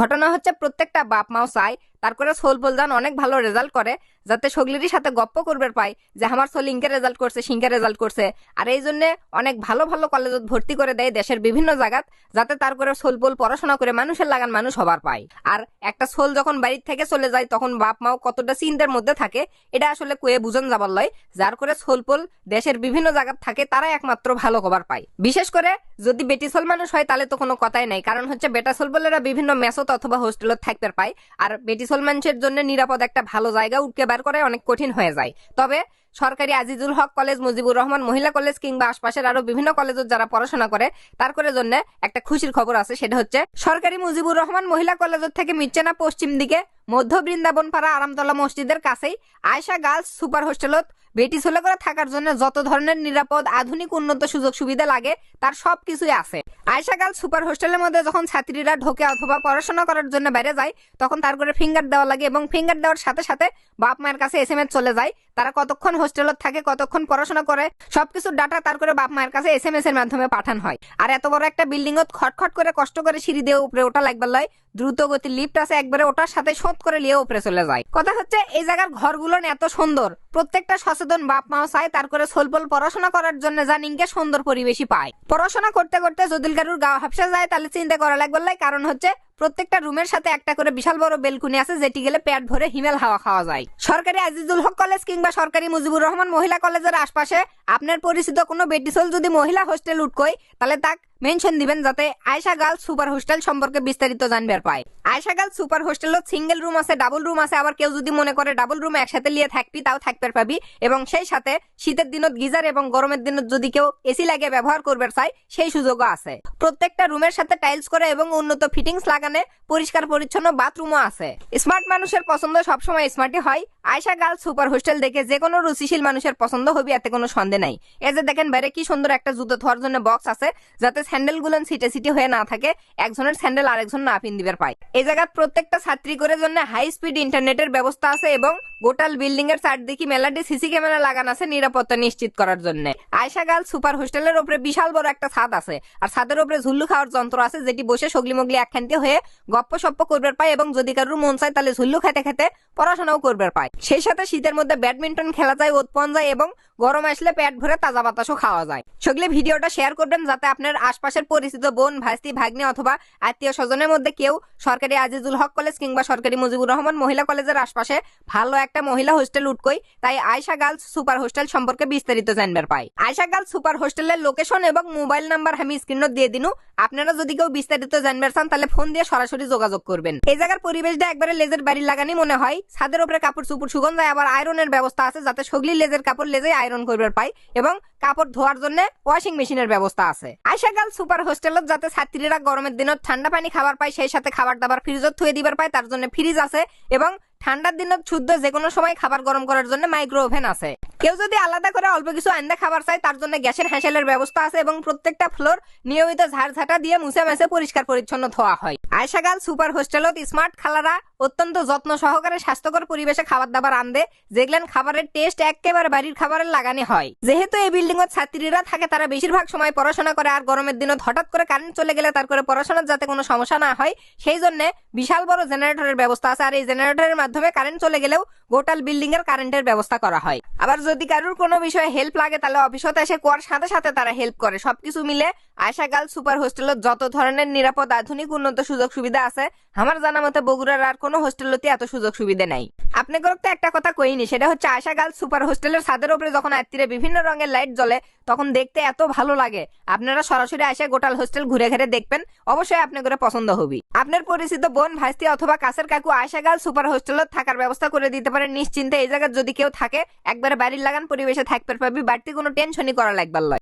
ঘটনা হচ্ছে প্রত্যেকটা বাপ মাও চায় তার করে সোল বলজান অনেক ভালো রেজাল্ট করে, যাতে সগলিরই সাথে গপ্প করবে পাই যে আমার সোল ইনকে রেজাল্ট করছে, সিংকে রেজাল্ট করছে। আর এই জন্য অনেক ভালো ভালো কলেজত ভর্তি করে দেয় দেশের বিভিন্ন জায়গাত, যাতে তার করে সোল পোল পড়াশোনা করে মানুষের লাগান মানুষ হবার পায়। আর একটা সোল যখন বাড়ির থেকে চলে যায় তখন বাপ মাও কতটা চিন্তার মধ্যে থাকে এটা আসলে কয়ে বুঝন যাবার লয়। যার করে সোল পোল দেশের বিভিন্ন জায়গাত থাকে তারা একমাত্র ভালো খবর পায়। বিশেষ করে যদি বেটি সোল মানুষ হয় তাহলে তো কোনো কথাই নাই, কারণ হচ্ছে বেটা সোল পোলেরা বিভিন্ন মেসত অথবা হোস্টেলত থাকতে পায়। আর বেটি সোল মানুষের জন্য নিরাপদ একটা ভালো জায়গা উঠকে বার করে অনেক কঠিন হয়ে যায়। তবে সরকারি আজিজুল হক কলেজ, মুজিবুর রহমান মহিলা কলেজ কিংবা আশপাশের আরো বিভিন্ন কলেজত যারা পড়াশোনা করে তার করে জন্য একটা খুশির খবর আছে। সেটা হচ্ছে সরকারি মুজিবুর রহমান মহিলা কলেজত থেকে মির্চেনা পশ্চিম দিকে মধ্য বৃন্দাবন পাড়া আরামতলা মসজিদের কাছেই আয়শা গার্লস সুপার হোস্টেলত বেটি ছেলে করে থাকার জন্য যত ধরনের নিরাপদ আধুনিক উন্নত সুযোগ সুবিধা লাগে তার সবকিছুই আছে। আয়শা গার্লস সুপার হোস্টেলের মধ্যে যখন ছাত্রীরা ঢোকে অথবা পড়াশোনা করার জন্য বাইরে যায় তখন তার করে ফিঙ্গার দেওয়া লাগে, এবং ফিঙ্গার দেওয়ার সাথে সাথে বাপ মায়ের কাছে SMS চলে যায় তারা কতক্ষণ হোস্টেলত থাকে, কতক্ষণ পড়াশোনা করে, সবকিছু ডাটা তার করে বাপ মায়ের কাছে SMS এর মাধ্যমে পাঠান হয়। আর এত বড় একটা বিল্ডিং খটখট করে কষ্ট করে সিঁড়ি দিয়ে উপরে ওটা লাগবার লয়, দ্রুত গতি লিফট আছে একবারে, ওটার সাথে শোধ করে নিয়ে উপরে চলে যায়। কথা হচ্ছে এই জায়গার ঘরগুলো এত সুন্দর, প্রত্যেকটা সচেতন বাপ মাও চায় তার করে সোলপল পড়াশোনা করার জন্য জানিনকে সুন্দর পরিবেশই পায়। পড়াশোনা করতে করতে যদি কারুর গা হাফসা যায় তাহলে চিন্তা করা লাগবে, কারণ হচ্ছে প্রত্যেকটা রুমের সাথে একটা করে বিশাল বড় বেলকুনি আছে যেটি গেলে পেট ভরে হিমেল হাওয়া খাওয়া যায়। সরকারি আজিজুল হক কলেজ কিংবা সরকারি মুজিবুর রহমান মহিলা কলেজের আশপাশে আপনার পরিচিত কোনো বেটিসোল যদি মহিলা হোস্টেল উঠকই তাহলে তাক মেনশন দিবেন যাতে আয়শা গার্লস সুপার হোস্টেল সম্পর্কে বিস্তারিত জানবার পায়। আয়শা গার্লস সুপার হোস্টেলত সিঙ্গেল রুম আছে, ডাবল রুম আছে, আবার কেউ যদি মনে করে ডাবল রুম একসাথে লিয়ে থাকবি তাও থাকতে পাবি, এবং সেই সাথে শীতের দিনত গিজার এবং গরমের দিনত যদি কেউ এসি লাগিয়ে ব্যবহার করবে চাই সেই সুযোগও আছে। প্রত্যেকটা রুমের সাথে টাইলস করে এবং উন্নত ফিটিংস লাগানো পরিষ্কার পরিচ্ছন্ন বাথরুমও আছে। স্মার্ট মানুষের পছন্দ সবসময় স্মার্টই হয়। আয়শা গার্লস সুপার হোস্টেল দেখে যে কোনো রুচিশীল মানুষের পছন্দ হবে, এতে কোনো সন্দেহ নাই। এই যে দেখেন বাইরে কি সুন্দর একটা জুতো ধোয়ার জন্য বক্স আছে যাতে স্যান্ডেল গুলো সিটে সিটে হয়ে না থাকে, একজনের স্যান্ডেল আরেকজন না পিন দিবার পায়। এই জায়গার প্রত্যেকটা ছাত্রী করে জন্য হাই স্পিড ইন্টারনেটের ব্যবস্থা আছে এবং গোটাল বিল্ডিং এর চারদিকে মেলাটি সিসি ক্যামেরা লাগানো আছে নিরাপত্তা নিশ্চিত করার জন্য। আয়শা গার্লস সুপার হোস্টেলের উপরে বিশাল বড় একটা ছাদ আছে, আর ছাদের উপরে ঝুল্লু খাওয়ার যন্ত্র আছে যেটি বসে সগলি মগলি একখান্তি হয়ে গপ্প সপ্প করবার পায়, এবং যদি কারোর মন চায় তাহলে ঝুল্লু খেতে খেতে পড়াশোনাও করবার পায়। সেই সাথে শীতের মধ্যে ব্যাডমিন্টন খেলা যায়, ওত পাওয়া যায়, এবং গরম আসলে পেট ভরে তাজা বাতাসও খাওয়া যায়। সগলি ভিডিওটা শেয়ার করবেন যাতে আপনার আশপাশের পরিচিত বোন, ভাস্তি, ভাগ্নে অথবা আত্মীয় স্বজনের মধ্যে কেউ সরকারি আজিজুল হক কলেজ কিংবা সরকারি মুজিবুর রহমান মহিলা কলেজের আশপাশে ভালো একটা মহিলা হোস্টেল উঠকই তাই আয়শা গার্লস সুপার হোস্টেল সম্পর্কে বিস্তারিত জানবার পাই। আয়শা গার্লস সুপার হোস্টেলের লোকেশন এবং মোবাইল নাম্বার আমি স্ক্রিনে দিয়ে দিনু। আপনারা যদি কেউ বিস্তারিত জানবার চান তাহলে ফোন দিয়ে সরাসরি যোগাযোগ করবেন। এই জায়গার পরিবেশটা একবারে লেজের বাড়ি লাগানি মনে হয়। ছাদের উপরে কাপড় চুপড় শুকন যায়, আবার আয়রনের ব্যবস্থা আছে যাতে সগলি লেজের কাপড় লেজে আয়রন করবার পাই, এবং কাপড় ধোয়ার জন্য ওয়াশিং মেশিনের ব্যবস্থা আছে। আয়শা গার্লস সুপার হোস্টেলত যাতে ছাত্রীরা গরমের দিনত ঠান্ডা পানি খাবার পায়, সেই সাথে খাবার দাবার ফ্রিজত থুয়ে দিবার পায় তার জন্য ফ্রিজ আছে, এবং ঠান্ডার দিনত শুদ্ধ যে কোনো সময় খাবার গরম করার জন্য মাইক্রো ওভেন আছে। কেউ যদি আলাদা করে অল্প কিছু আন্দা খাবার চায় তার জন্য গ্যাসের হ্যান্ডেলের ব্যবস্থা আছে, এবং প্রত্যেকটা ফ্লোর নিয়মিত ঝাড়ঝাঁটা দিয়ে মুছে মেছে পরিষ্কার পরিচ্ছন্ন ধোয়া হয়। আয়শা গার্লস সুপার হোস্টেলত স্মার্ট খালারা অত্যন্ত যত্ন সহকারে স্বাস্থ্যকর পরিবেশে খাবার দাবার আনদে, যেগুলেন খাবারের টেস্ট একেবারে বাড়ির খাবারের লাগানি হয়। যেহেতু এই বিল্ডিং এর ছাত্রীরা থাকে তারা বেশিরভাগ সময় পড়াশোনা করে, আর গরমের দিনত হঠাৎ করে কারেন্ট চলে গেলে তার করে পড়াশোনার যাতে কোনো সমস্যা না হয় সেই জন্য বিশাল বড় জেনারেটরের ব্যবস্থা আছে, আর এই জেনারেটরের মাধ্যমে কারেন্ট চলে গেলেও গোটাল বিল্ডিং এর কারেন্টের ব্যবস্থা করা হয়। আবার যদি কারোর কোনো বিষয়ে হেল্প লাগে তাহলে অফিসতে এসে কোয়ার সাথে সাথে তারা হেল্প করে। সবকিছু মিলে আয়শা গার্লস সুপার হোস্টেলত যত ধরনের নিরাপদ আধুনিক উন্নত সুযোগ সুবিধা আছে আমার জানা মতে বগুড়ার আর কোনো হোস্টেলতে এত সুযোগ সুবিধা নাই। আপনি করতে একটা কথা কইনি, সেটা হচ্ছে আয়শা গার্লস সুপার হোস্টেলের ছাদের উপরে যখন রাত্রিরে বিভিন্ন রঙের লাইট জ্বলে তখন দেখতে এত ভালো লাগে। আপনারা সরাসরি আয়শা গোটাল হোস্টেল ঘুরে ঘুরে দেখবেন, অবশ্যই আপনার করে পছন্দ হবে। আপনার পরিচিত বোন, ভাস্তি অথবা কাছের কাকু আয়শা গার্লস সুপার হোস্টেলত থাকার ব্যবস্থা করে দিতে পারেন নিশ্চিন্তে। এই জায়গায় যদি কেউ থাকে একবারে বাড়ির লাগান পরিবেশে থাকতে পারবি, বাড়তি কোনো টেনশনই করা লাগবার লয়।